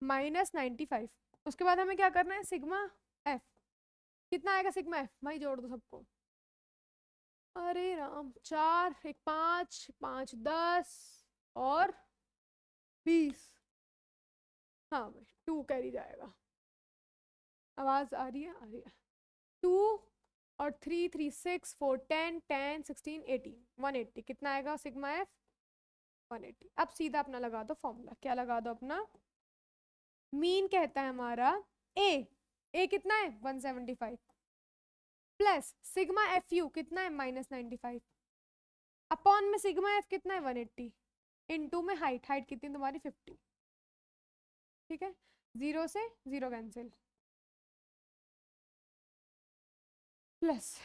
माइनस 95। उसके बाद हमें क्या करना है, सिग्मा एफ कितना आएगा, सिग्मा एफ भाई जोड़ दो सबको। अरे राम, 4 1 5 5 10 और 20। हाँ भाई 2 कैरी जाएगा। आवाज आ रही है, आ रही है। 2 और 3 3 6 4 10 10 16 18 180 कितना आएगा सिग्मा एफ 180। अब सीधा अपना लगा दो फॉर्मूला, क्या लगा दो अपना, मीन कहता है हमारा ए कितना है 175 प्लस सिग्मा एफ यू कितना है माइनस 95 अपॉन में सिग्मा एफ कितना है 180 इनटू में हाइट, हाइट कितनी तुम्हारी 50। ठीक है, 0 से 0 कैंसिल, प्लस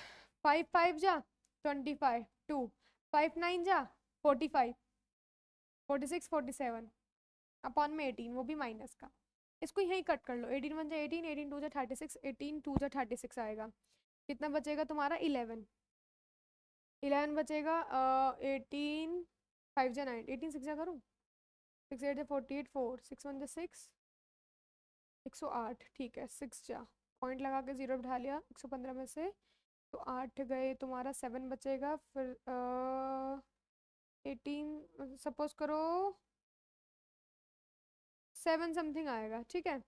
5 5 जा 25 2 5 9 जा 45 46 47 अपॉन में 18 वो भी माइनस का। इसको यहीं कट कर लो, 18 1 जा 18 18 2 जा 36 18 2 जा 36 आएगा। कितना बचेगा तुम्हारा 11 11 बचेगा 18 5 जा 9 18 6 जा करूँ 6 8 जा 48 4 6 1 जा 6 108। ठीक है 6 जा पॉइंट लगा के 0 बिठा लिया 115 में से, तो 8 गए तुम्हारा 7 बचेगा, फिर 18 सपोज करो 7 समथिंग आएगा। ठीक है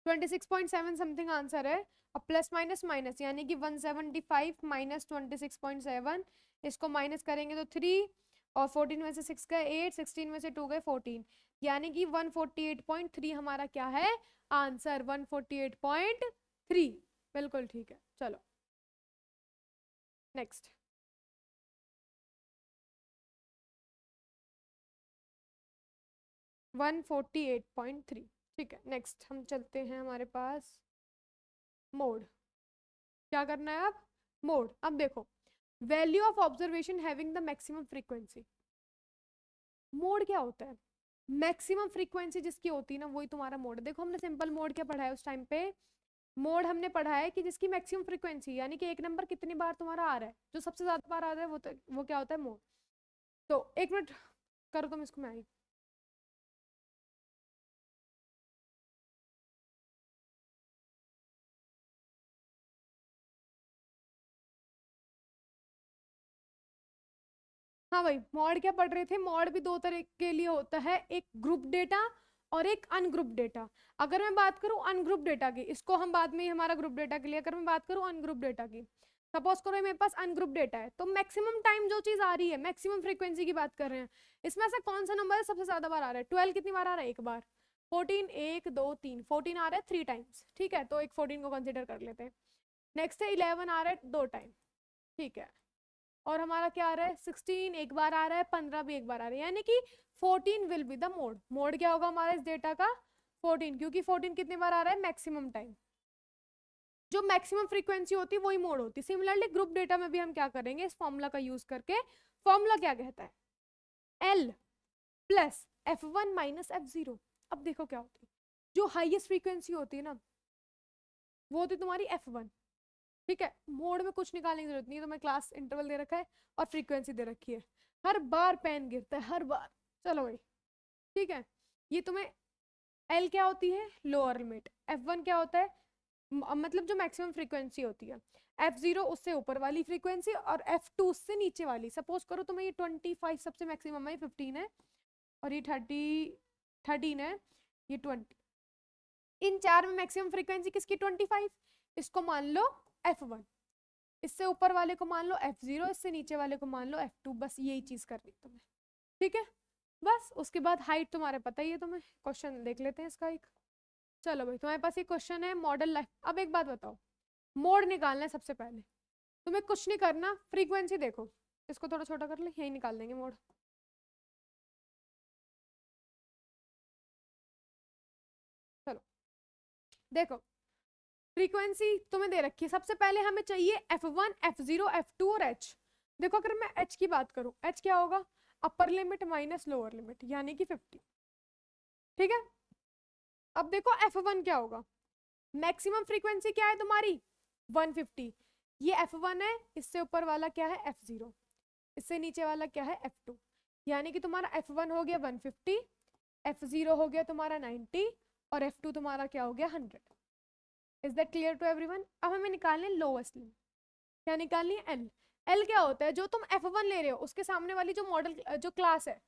26.7 समथिंग आंसर है। अब प्लस माइनस माइनस यानी कि 175 माइनस 26.7, इसको माइनस करेंगे तो 3 और 14 में से 6 गए 8 16 में से 2 गए 14 यानी कि 148.3 हमारा क्या है आंसर 148.3। बिल्कुल ठीक है चलो नेक्स्ट। वन 148.3। ठीक है नेक्स्ट हम चलते हैं हमारे पास मोड। क्या करना है अब मोड। अब देखो value of observation having the maximum frequency. Mode क्या होता है, मैक्सिमम फ्रीक्वेंसी जिसकी होती है ना वही तुम्हारा मोड है। देखो हमने सिंपल मोड क्या पढ़ा है उस टाइम पे, मोड हमने पढ़ा है कि जिसकी मैक्सिमम फ्रीक्वेंसी यानी कि एक नंबर कितनी बार तुम्हारा आ रहा है, जो सबसे ज्यादा बार आ रहा है वो क्या होता है मोड। तो एक मिनट करो तुम इसको, मैं आई। हाँ भाई मॉड क्या पढ़ रहे थे, मॉड भी दो तरह के लिए होता है, एक ग्रुप डेटा और एक अनग्रुप डेटा। अगर मैं बात करूं अनग्रुप डेटा की, इसको हम बाद में ही हमारा ग्रुप डेटा के लिए, अगर मैं बात करूं अनग्रुप डेटा की, सपोज करो मेरे पास अनग्रुप डेटा है, तो मैक्सिमम टाइम जो चीज आ रही है मैक्सिमम फ्रीक्वेंसी की बात कर रहे हैं, इसमें से कौन सा नंबर है सबसे ज्यादा बार आ रहा है। 12 कितनी बार आ रहा है, एक बार। 14 1 2 3 14 आ रहा है 3 टाइम्स। ठीक है तो एक 14 को कंसिडर कर लेते हैं। नेक्स्ट है 11 आ रहा है 2 टाइम। ठीक है और हमारा क्या आ रहा है 16 एक बार आ रहा है, 15 भी एक बार आ रहा है, यानी कि 14 will be the mode. Mode क्या होगा हमारा इस डेटा का 14, क्योंकि 14 कितने बार आ रहा है मैक्सिमम टाइम। जो मैक्सिमम फ्रीक्वेंसी होती है वही मोड होती है। सिमिलरली ग्रुप डेटा में भी हम क्या करेंगे इस फॉर्मूला का यूज करके, फॉर्मूला क्या कहता है L plus F1 minus F0। अब देखो क्या होती है, जो हाईएस्ट फ्रीक्वेंसी होती है ना वो होती है तुम्हारी F1। ठीक है मोड में कुछ निकालने की जरूरत नहीं है, तो मैं क्लास इंटरवल दे रखा है और फ्रीक्वेंसी दे रखी है, हर बार पेन गिरता है हर बार। चलो भाई ठीक है, ये तुम्हें एल क्या होती है लोअर लिमिट, F1 क्या होता है मतलब जो मैक्सिमम फ्रीक्वेंसी होती है, F0 उससे ऊपर वाली फ्रीक्वेंसी और F2 उससे नीचे वाली। सपोज करो तुम्हें ये 25 सबसे मैक्सिमम है, 15 है और ये 13 है, ये 20। इन चार में मैक्सिमम फ्रीक्वेंसी किसकी 25, इसको मान लो F1। इससे ऊपर वाले को मान लो F0, इससे नीचे वाले को मान लो F2, बस यही चीज करनी है तुम्हें, ठीक है। बस उसके बाद हाइट तुम्हारे पता ही है तुम्हें, क्वेश्चन देख लेते हैं इसका एक। चलो भाई, तुम्हारे पास एक क्वेश्चन है मॉडल लाइफ। अब एक बात बताओ, मोड निकालना है सबसे पहले, तुम्हें कुछ नहीं करना, फ्रीक्वेंसी देखो, इसको थोड़ा छोटा कर ले, यही निकाल देंगे मोड। चलो देखो, फ्रीक्वेंसी तुम्हें दे रखी है, सबसे पहले हमें चाहिए F1, F0, F2 और H। देखो अगर मैं H की बात करूं, H क्या होगा, upper limit minus lower limit, यानी कि 50, ठीक है। अब देखो F1 क्या होगा, मैक्सिमम फ्रीक्वेंसी क्या है तुम्हारी 150, ये F1 है, इससे ऊपर वाला क्या है F0, इससे नीचे वाला क्या है F2, यानी कि तुम्हारा F1 हो गया 150, F0 हो गया तुम्हारा 90 और F2 तुम्हारा क्या हो गया 100। Is that clear to everyone? अब हमें निकालने लोएस्ट लिमिट, क्या निकालनी है L। L क्या होता है, जो तुम F1 ले रहे हो उसके सामने वाली जो मॉडल जो क्लास है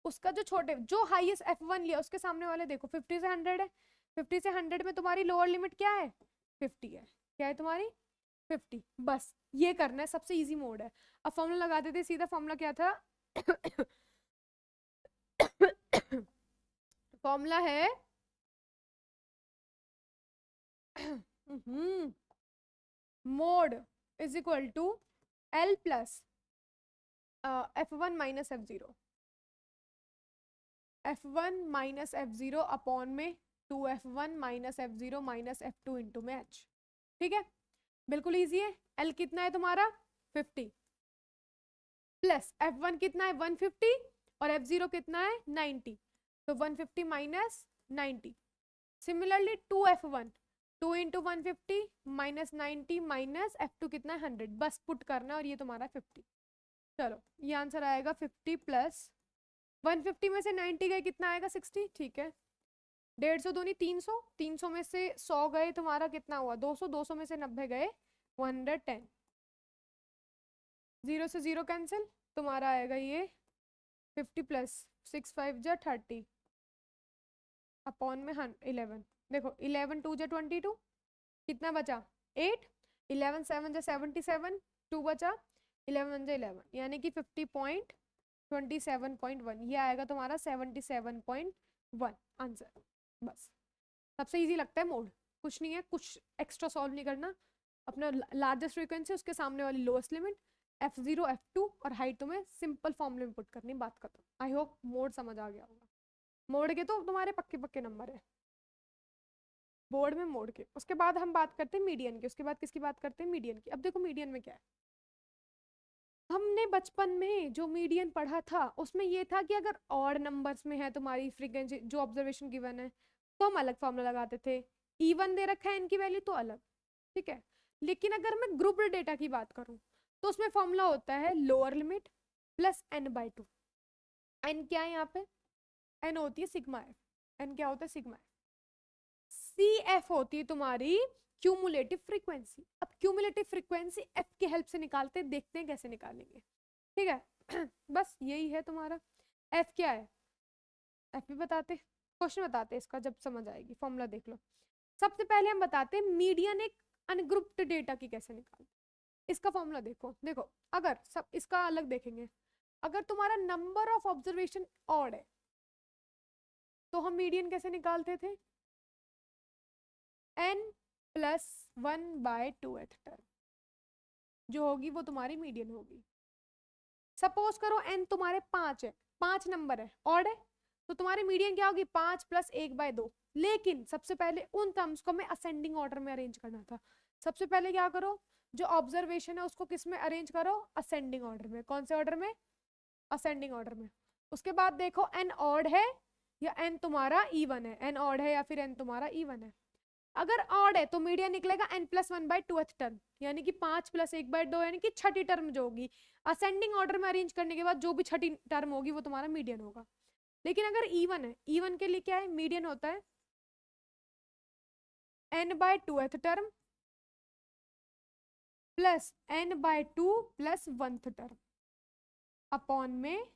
उसका जो छोटे जो हाईएस्ट F1 लिया उसके सामने वाले देखो 50 से 100 है, 50 से 100 में तुम्हारी लोअर लिमिट क्या है 50 है, क्या है तुम्हारी 50, बस ये करना है, सबसे इजी मोड है। अब फॉर्मूला लगा देते, सीधा फॉर्मूला क्या था फॉर्मूला है mode is equal to L plus F1 minus F0, F1 minus F0 upon में 2F1 minus F0 minus F2 into में H, ठीक है, बिल्कुल इजी है। L कितना है तुम्हारा 50 प्लस F1 कितना है 150 और F0 कितना है 90, तो 150 minus 90, similarly 2F1 2 into 150 minus 90 minus F2 कितना है 100, बस पुट करना और ये तुम्हारा 50। चलो ये आंसर आएगा 50 प्लस 150 में से 90 गए कितना आएगा 60, ठीक है। 150 दूनी 300, 300 में से 100 गए तुम्हारा कितना हुआ 200, 200 में से 90 गए 110, 0 से 0 कैंसिल, तुम्हारा आएगा ये 50 प्लस 6 5 जा 30 अपॉन में 11, देखो 11 2 जा 22, कितना बचा 8, 11 7 जा 77, 2 बचा 11 1 जा 11, यानी कि 50.27.1, ये आएगा तुम्हारा 77.1 आंसर। बस सबसे इजी लगता है मोड, कुछ नहीं है, कुछ एक्स्ट्रा सॉल्व नहीं करना, अपना लार्जेस्ट फ्रीक्वेंसी उसके सामने वाली लोएस्ट लिमिट F0 F2 और हाइट तुम्हें सिंपल फॉर्मूले में पुट करनी, बात खत्म। आई होप मोड समझ आ गया होगा, मोड के तो तुम्हारे पक्के पक्के नंबर है बोर्ड में मोड के। उसके बाद हम बात करते हैं मीडियन की, उसके बाद किसकी बात करते हैं मीडियन की। अब देखो मीडियन में क्या है, हमने बचपन में जो मीडियन पढ़ा था उसमें ये था कि अगर ऑड नंबर्स में है तुम्हारी फ्रीक्वेंसी जो ऑब्जर्वेशन गिवन है तो हम अलग फॉर्मूला लगाते थे, इवन दे रखा है इनकी वैल्यू तो अलग, ठीक है। लेकिन अगर मैं ग्रुप्ड डेटा की बात करूं तो उसमें फॉर्मूला होता है lower limit plus n/2। n क्या है यहाँ पे, n होती है सिग्मा एफ, n क्या होता है सिग्मा एफ, सी एफ होती है तुम्हारी क्यूमुलेटिव फ्रीक्वेंसी। अब क्यूमुलेटिव फ्रीक्वेंसी एफ की हेल्प से निकालते हैं, देखते हैं कैसे निकालेंगे, ठीक है बस यही है तुम्हारा। एफ क्या है, एफ भी बताते, क्वेश्चन बताते इसका जब समझ आएगी, फॉर्मूला देख लो। सबसे पहले हम बताते हैं मीडियन एक अनग्रुप्ड डेटा की कैसे निकालते, इसका फॉर्मूला देखो। देखो अगर सब इसका अलग देखेंगे, अगर तुम्हारा नंबर ऑफ ऑब्जर्वेशन ऑड है तो हम मीडियन कैसे निकालते थे, n प्लस 1/2th टर्म जो होगी वो तुम्हारी मीडियन होगी। सपोज करो n तुम्हारे 5 है, 5 नंबर है ऑड है, तो तुम्हारी मीडियन क्या होगी 5 प्लस 1/2। लेकिन सबसे पहले उन टर्म्स को हमें असेंडिंग ऑर्डर में अरेंज करना था। सबसे पहले क्या करो, जो ऑब्जर्वेशन है उसको किस में अरेंज करो, असेंडिंग ऑर्डर में। कौन से ऑर्डर में, असेंडिंग ऑर्डर में। उसके बाद देखो n ऑड है या n तुम्हारा इवन है, n ऑड है या फिर n तुम्हारा इवन है। अगर ऑड है तो मीडियन निकलेगा n प्लस 1/2th टर्म, यानी कि 5 प्लस 1/2 यानी कि छठी टर्म जो होगी। असेंडिंग ऑर्डर में अरेंज करने के बाद जो भी छठी टर्म होगी वो तुम्हारा मीडियन होगा। लेकिन अगर इवन है, इवन के लिए क्या है, मीडियन होता है n/2th term plus n/2 plus 1th term upon में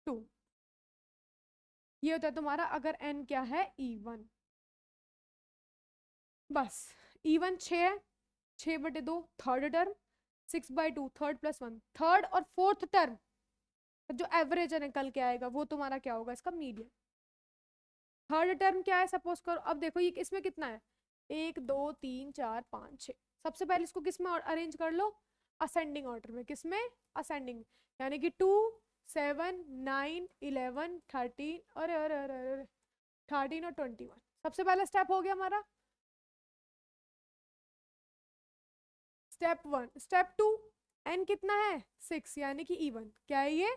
2, ये होता है तुम्हारा अगर n क्या है इवन। बस इवन 6 है, 6/2 third term, 6/2 third plus 1, third और फोर्थ टर्म जो एवरेज निकल के आएगा वो तुम्हारा क्या होगा, इसका मीडियन। थर्ड टर्म क्या है, सपोज करो, अब देखो ये इसमें कितना है, 1 2 3 4 5 6। सबसे पहले इसको किस में अरेंज कर लो, असेंडिंग ऑर्डर में। किसमें, असेंडिंग, यानी कि 2 7 9 11 13, अरे अरे अरे अरे 13 और 21। सबसे पहला स्टेप हो गया हमारा, स्टेप 1। स्टेप 2, एन कितना है 6, यानी कि इवन। क्या है ये,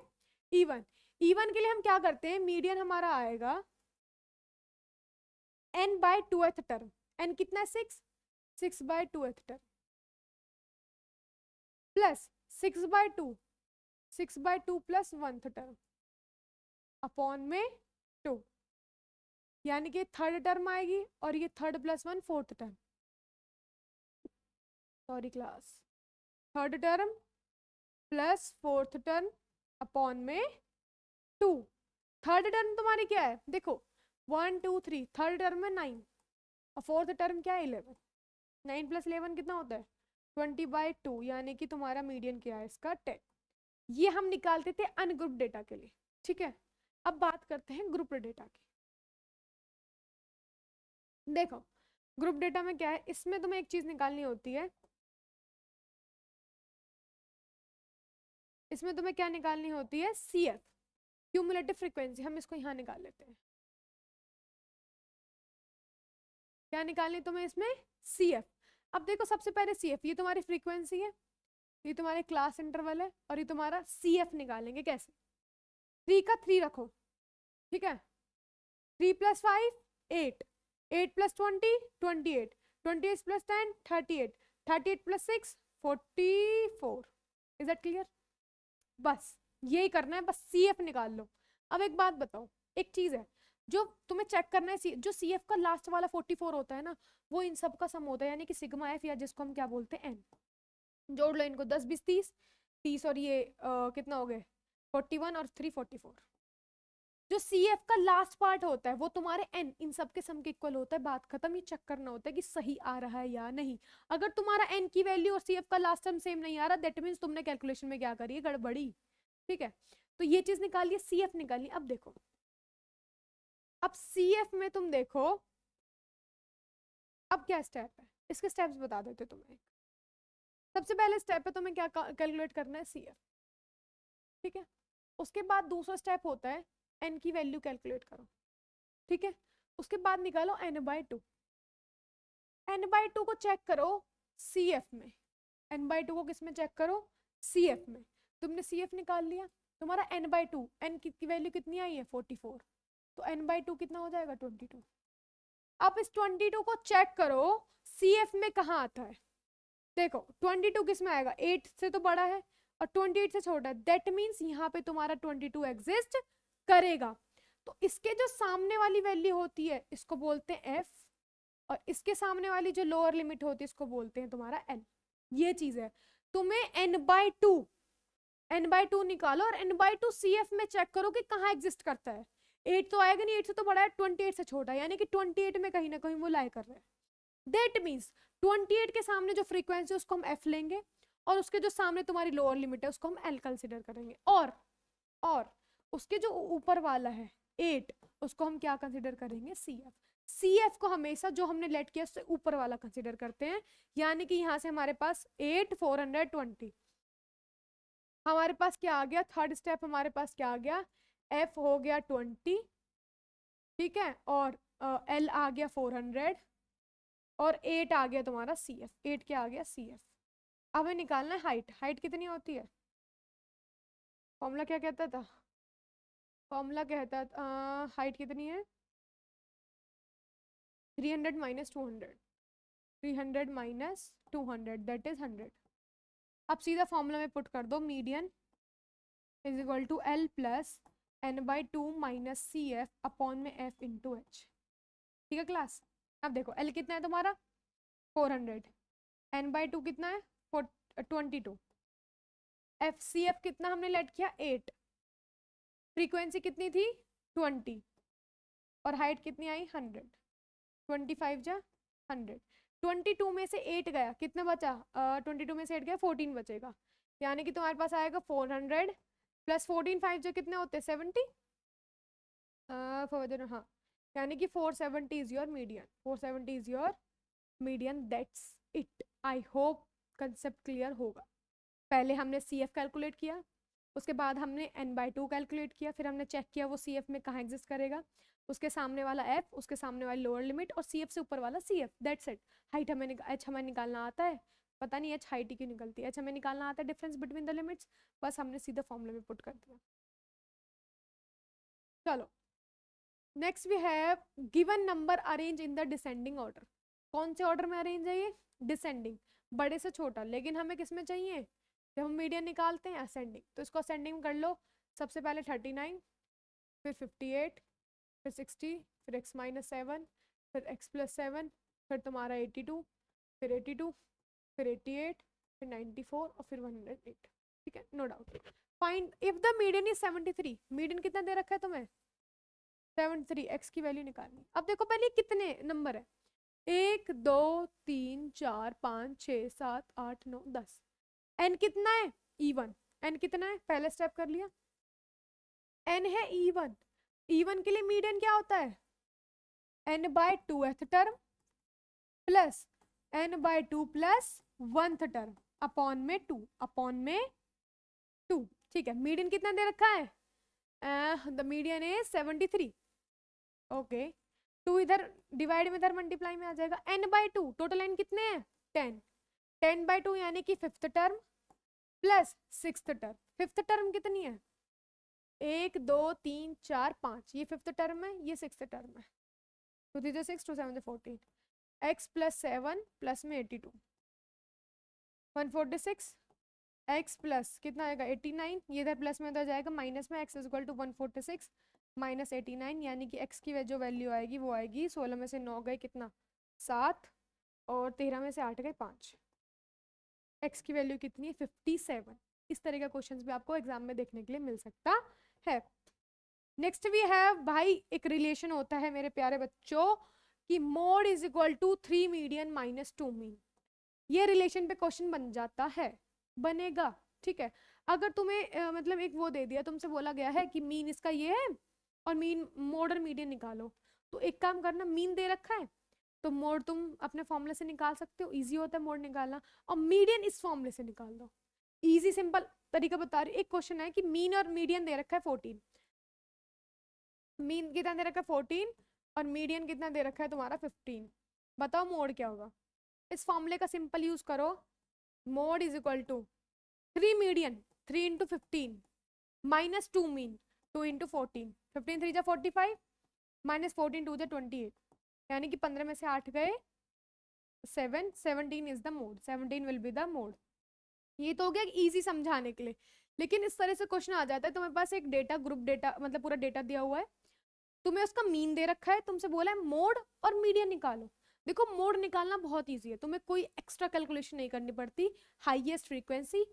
इवन। इवन के लिए हम क्या करते हैं, मीडियन हमारा आएगा n bye 2th term. n कितना है 6, 6 by 2th term plus 6 by 2, 6 by 2 plus 1th term upon में 2, यानी कि थर्ड टर्म आएगी और ये third plus 1 fourth term, sorry class, third term plus fourth term upon में 2। थर्ड टर्म तुम्हारी क्या है, देखो 1 2 3, थर्ड टर्म में 9 और फोर्थ टर्म क्या है 11। 9 प्लस 11 कितना होता है 20/2, यानी कि तुम्हारा मीडियन क्या है इसका 10। ये हम निकालते थे अनग्रुप डेटा के लिए, ठीक है। अब बात करते हैं ग्रुप डेटा की। देखो ग्रुप डेटा में क्या है, इसमें तुम्हें एक चीज निकालनी होती है, इसमें तुम्हें क्या निकालनी होती है, CF, क्यूमुलेटिव फ्रीक्वेंसी। हम इसको यहाँ निकाल लेते हैं, क्या निकालनी तुम्हें इसमें, CF। अब देखो सबसे पहले CF, ये तुम्हारी फ्रीक्वेंसी है, ये तुम्हारे क्लास इंटरवल है, और ये तुम्हारा CF निकालेंगे कैसे, 3 का 3 रखो, ठीक है। 3 plus 5 8, 8 plus 20 28, 28 plus 10 38, 38 plus 6 44। Is that clear, बस यही करना है, बस CF निकाल लो। अब एक बात बताओ, एक चीज है जो तुम्हें चेक करना है, जो CF का लास्ट वाला 44 होता है ना, वो इन सब का सम होता है, यानी कि सिग्मा F, या जिसको हम क्या बोलते हैं n। जोड़ लो इनको, 10 20 30, 30 और ये कितना हो गए 41 और 3 44। जो CF का लास्ट पार्ट होता है वो तुम्हारे n इन सब के सम के इक्वल होता है, बात खत्म। ये चेक करना होता है कि सही आ रहा है या नहीं। अगर तुम्हारा n की वैल्यू और CF का लास्ट टर्म सेम नहीं आ रहा, दैट मीन्स तुमने कैलकुलेशन में क्या करी है, गड़बड़ी, ठीक है। तो ये चीज निकालिए, CF निकालिए। अब देखो, अब CF में तुम देखो अब क्या स्टेप है, इसके स्टेप्स बता देते तुम्हें। सबसे पहले स्टेप है तुम्हें क्या कैलकुलेट करना है, CF, ठीक है। उसके बाद दूसरा स्टेप होता है n की वैल्यू कैलकुलेट करो, ठीक है। उसके बाद निकालो n/2, n/2 को चेक करो CF में, n/2 को किस में चेक करो, CF में। तुमने CF निकाल लिया, तुम्हारा n/2, n की वैल्यू कितनी आई है 44, तो n/2 कितना हो जाएगा 22। अब इस 22 को चेक करो CF में कहाँ आता है, देखो 22 किस में आएगा, 8 से तो बड़ा है और 28 से छोटा है, दैट मीन्स यहाँ पे तुम्हारा 22 एग्जिस्ट करेगा। तो इसके जो सामने वाली वैल्यू होती है इसको बोलते हैं F, और इसके सामने वाली जो लोअर लिमिट होती है इसको बोलते हैं तुम्हारा N। ये चीज है, तुम्हें n/2 निकालो और n/2 CF में चेक करो कि कहाँ एग्जिस्ट करता है। 8 तो आएगा नहीं, 8 से तो बड़ा है, 28 से छोटा है, यानी कि 28 में कहीं ना कहीं वो लाई कर रहा है। दैट मीन्स 28 के सामने जो फ्रीक्वेंसी है उसको हम F लेंगे, और उसके जो सामने तुम्हारी लोअर लिमिट है उसको हम L कंसिडर करेंगे, और उसके जो ऊपर वाला है 8 उसको हम क्या कंसिडर करेंगे, CF। CF को हमेशा जो हमने लेट किया उससे ऊपर वाला कंसिडर करते हैं, यानी कि यहां से हमारे पास 8 420, हमारे पास क्या आ गया, थर्ड स्टेप हमारे पास क्या आ गया, F हो गया 20, ठीक है, और L आ गया 400, और 8 आ गया तुम्हारा CF। 8 क्या आ गया, CF। अब हमें निकालना है हाइट। हाइट कितनी होती है, फॉर्मूला क्या कहता था, फॉर्मूला कहता था हाइट कितनी है 300 माइनस 200, 300 माइनस 200 दैट इज 100। अब सीधा फॉर्मूला में पुट कर दो, median is equal to L plus n/2 minus CF upon में F इंटू H, ठीक है क्लास। अब देखो L कितना है तुम्हारा 400, n/2 कितना है 22, FCF कितना हमने लेट किया 8, फ्रीक्वेंसी कितनी थी 20, और हाइट कितनी आई 100, 25 जा 100। 22 में से 8 गया, कितना बचा? 22 में से 8 गया, 14 बचेगा, यानी कि तुम्हारे पास आएगा 400 प्लस 14, 5 जो कितने होते हैं 70, हाँ, यानी कि 470 is your median, 470 is your median, that's it. I hope concept clear होगा। पहले हमने CF कैलकुलेट किया, उसके बाद हमने n/2 कैलकुलेट किया, फिर हमने चेक किया वो CF में कहाँ एग्जिस्ट करेगा, उसके सामने वाला F, उसके सामने वाली लोअर लिमिट, और CF से ऊपर वाला CF, दैट्स इट। हाइट हमें H हमें निकालना आता है, पता नहीं H हाइट क्यों निकलती है, H हमें निकालना आता है डिफरेंस बिटवीन द लिमिट्स, बस हमने सीधा फॉर्मूले में पुट कर दिया। चलो next we have given number arrange in the descending order. कौन से ऑर्डर में अरेंज है ये? डिसेंडिंग, बड़े से छोटा, लेकिन हमें किस में चाहिए? जब हम मीडियन निकालते हैं असेंडिंग, तो इसको असेंडिंग कर लो। सबसे पहले 39, फिर 58, फिर 60, फिर x-7, फिर x+7, फिर तुम्हारा 82, फिर 82, फिर 88, फिर 94 और फिर 108। ठीक है, no doubt. Find if the median is 73। Median कितना दे रखा है तुम्हें? 73। x की वैल्यू निकालनी। अब देखो पहले कितने नंबर है, 1 2 3 4 5 6 7 8 9 10। n कितना है? E1। n कितना है? पहले स्टेप कर लिया, n है E1। E1 के लिए मीडियन क्या होता है? n/2th term plus n/2 plus 1th term upon में 2, अपॉन में 2। ठीक है, मीडियन कितना दे रखा है? The median is 73। ओके, 2 इधर डिवाइड में इधर मल्टीप्लाई में आ जाएगा। n/2 टोटल n कितने हैं? 10। 10/2 यानी कि 5th term plus 6th term. 5th term कितनी है? 1 2 3 4 5, ये 5th टर्म है, ये 6th टर्म है। 2 3 6, 2 7 14, x+7 प्लस में 82, 146, x प्लस कितना आएगा 89, ये इधर प्लस में उधर जाएगा माइनस में, x इक्वल टू 146 माइनस 89, यानी कि x की जो वैल्यू आएगी वो आएगी 16 में से 9 गए कितना 7, और 13 में से 8 गए 5, x की वैल्यू कितनी है 57। इस तरह का क्वेश्चन भी आपको एग्जाम में देखने के लिए मिल सकता है। नेक्स्ट वी हैव, भाई एक रिलेशन होता है मेरे प्यारे बच्चों कि mode is equal to 3 median minus 2 mean. ये रिलेशन पे क्वेश्चन बन जाता है, बनेगा। ठीक है, अगर तुम्हें मतलब एक वो दे दिया, तुमसे बोला गया है कि मीन इसका ये है और मीन मोड और मीडियन निकालो, तो एक काम करना, मीन दे रखा है तो मोड तुम अपने फॉर्मूले से निकाल सकते हो, इजी होता है मोड निकालना, और मीडियन इस फॉर्मूले से निकाल दो। इजी सिंपल तरीका बता रही। एक क्वेश्चन है कि मीन और मीडियन दे रखा है 14, मीन कितना दे रखा है 14 और मीडियन कितना दे रखा है तुम्हारा 15, बताओ मोड क्या होगा? इस फॉर्मूले का सिंपल यूज करो, mode is equal to 3 median 3 into 15 minus 2 mean 2 into 14, 15 3 जा 45 माइनस 14 2 जा 28, यानी कि 15 में से 8 गए 7, 17 is the mode, 17 will be the mode. ये तो हो गया इजी समझाने के लिए, लेकिन इस तरह से क्वेश्चन आ जाता है, तुम्हारे पास एक डेटा ग्रुप डेटा मतलब पूरा डेटा दिया हुआ है, तुम्हें उसका मीन दे रखा है, तुमसे बोला है मोड और मीडियन निकालो। देखो मोड निकालना बहुत इजी है, तुम्हें कोई एक्स्ट्रा कैलकुलेशन नहीं करनी पड़ती, हाईएस्ट फ्रीक्वेंसी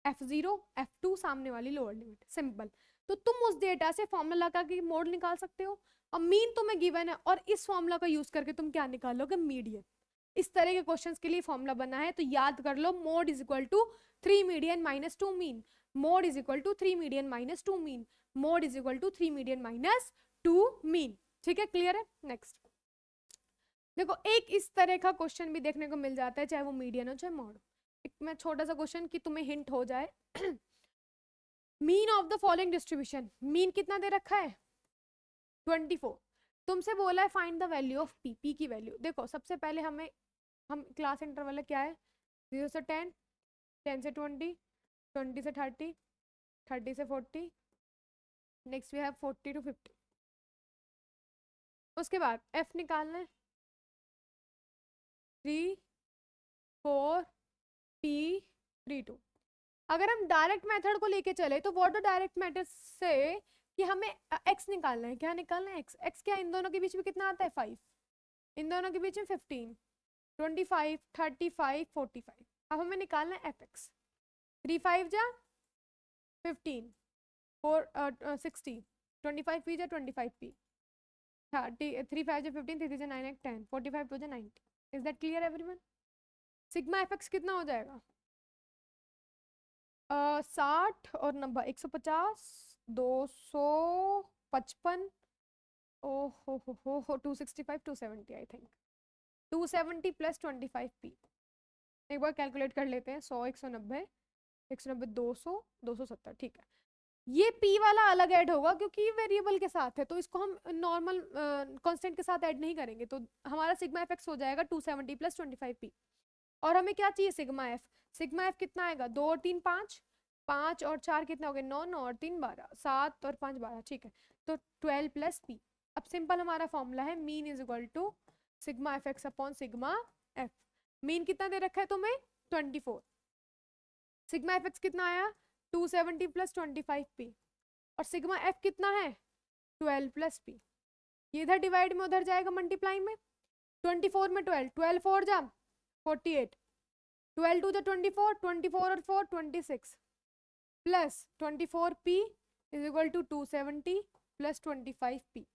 f0 f2 सामने वाली लोअर लिमिट, सिंपल। तो तुम उस डेटा से फॉर्मूला लगा के मोड निकाल सकते हो, और मीन तुम्हें गिवन है और इस फॉर्मूला का यूज करके तुम क्या निकालोगे? मीडियन। इस तरह के क्वेश्चंस के लिए फॉर्मूला बना है, तो याद कर लो, mode is equal to 3 median minus 2 mean, mode is equal to 3 median minus 2 mean, mode is equal to 3 median minus 2 mean. ठीक है, क्लियर है? नेक्स्ट देखो, एक इस तरह का क्वेश्चन भी देखने को मिल जाता है, चाहे वो मीडियन हो चाहे मोड। एक मैं छोटा सा क्वेश्चन कि तुम्हें हिंट हो जाए, mean of the following distribution, mean कितना दे रखा है 24, तुमसे बोला है find the value of P, P की वैल्यू। देखो सबसे पहले हम क्लास इंटरवल क्या है 0 से 10, 10 से 20, 20 से 30, 30 से 40, नेक्स्ट वी हैव 40 to 50। उसके बाद एफ निकालना है 3 4 P 3 2। अगर हम डायरेक्ट मेथड को लेके चले तो व्हाट द डायरेक्ट मेथड से कि हमें x निकालना है, क्या निकालना है? x क्या इन दोनों के बीच में कितना आता है 5, इन दोनों के बीच में 15, 25, 35, 45। अब हमें निकालना है fx, 3 5 जा 15, 4 60, 25 p जा 25 p, 3 5 जा 15, 3 3 जा 9 10, 45 2 जा 90। Is that clear everyone? Sigma F x कितना हो जाएगा? 60 और 90, 150, 255, ओ हो 265, 270 आई थिंक, 270 प्लस 25p। एक बार कैलकुलेट कर लेते हैं, 100, 190, 190, 200, 270, ठीक है। ये p वाला अलग ऐड होगा क्योंकि ये वेरिएबल के साथ है, तो इसको हम नॉर्मल कांस्टेंट के साथ ऐड नहीं करेंगे, तो हमारा सिग्मा एफ एक्स हो जाएगा 270 प्लस 25p। और हमें क्या चाहिए? Sigma F. सिग्मा एफ कितना आएगा? 2 और 3 5, 5 और 4 कितना हो गया? 9, 9 और 3 12, 7 और 5 12, ठीक है। तो 12 प्लस पी। अब सिंपल हमारा फॉर्मूला है mean is equal to sigma F X upon sigma F. Mean कितना दे रखा है तुम्हें? 24। सिग्मा एफ एक्स कितना आया? 270 प्लस 25p। और सिग्मा एफ कितना है? 12 प्लस पी। ये इधर डिवाइड में, उधर जाएगा मल्टीप्लाई में। 24 में 12, 12 4 जा 48, 12 2 जा 24, 24 और 4 26, plus 24p is equal to 270 plus 25p।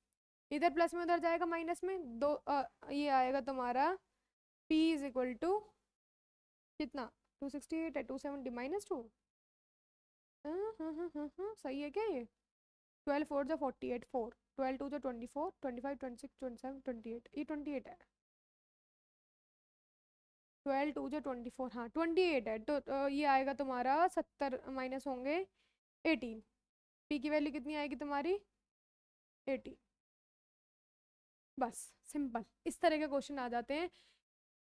इधर प्लस में, उधर जाएगा माइनस में, ये आएगा तुम्हारा p इज इक्वल टू कितना? 268 है, 270 माइनस 2। सही है क्या ये? 12 4 जा 48, 4, 12 2 जा 24, 25 26 27 28, ये 28 है। 12 2 जा 24, हाँ 28 है, तो ये आएगा तुम्हारा 70 माइनस होंगे 18। पी की वैल्यू कितनी आएगी तुम्हारी? 80। बस सिंपल इस तरह के क्वेश्चन आ जाते हैं,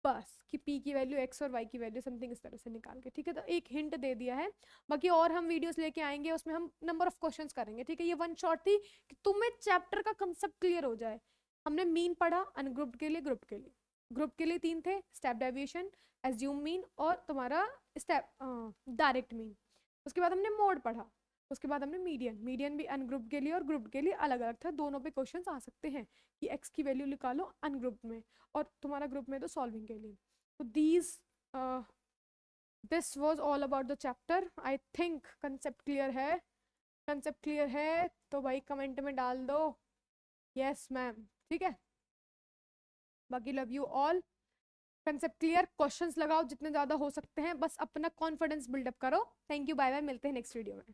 बस कि पी की वैल्यू एक्स और वाई की वैल्यू समथिंग इस तरह से निकाल के, ठीक है। तो एक हिंट दे दिया है, बाकी और हम वीडियोस लेके आएंगे, उसमें हम नंबर ऑफ क्वेश्चंस करेंगे, ठीक है। ये वन शॉट थी कि तुम्हें चैप्टर का कंसेप्ट क्लियर हो जाए। हमने मीन पढ़ा अनग्रुप्ड के लिए, ग्रुप के लिए। ग्रुप के लिए 3 थे, स्टेप डेविएशन, एज्यूम मीन और तुम्हारा स्टेप डायरेक्ट मीन। उसके बाद हमने मोड पढ़ा, उसके बाद हमने मीडियन। मीडियन भी अनग्रुप के लिए और ग्रुप के लिए अलग अलग था, दोनों पे क्वेश्चंस आ सकते हैं कि एक्स की वैल्यू निकालो अनग्रुप में और तुम्हारा ग्रुप में तो सॉल्विंग के लिए। तो this was all about the chapter. I think concept clear है। कंसेप्ट क्लियर है तो भाई कमेंट में डाल दो यस मैम, ठीक है। बाकी love you all. Concept clear, questions लगाओ जितने ज्यादा हो सकते हैं, बस अपना कॉन्फिडेंस बिल्डअप करो। थैंक यू, बाय बाय, मिलते हैं नेक्स्ट वीडियो में।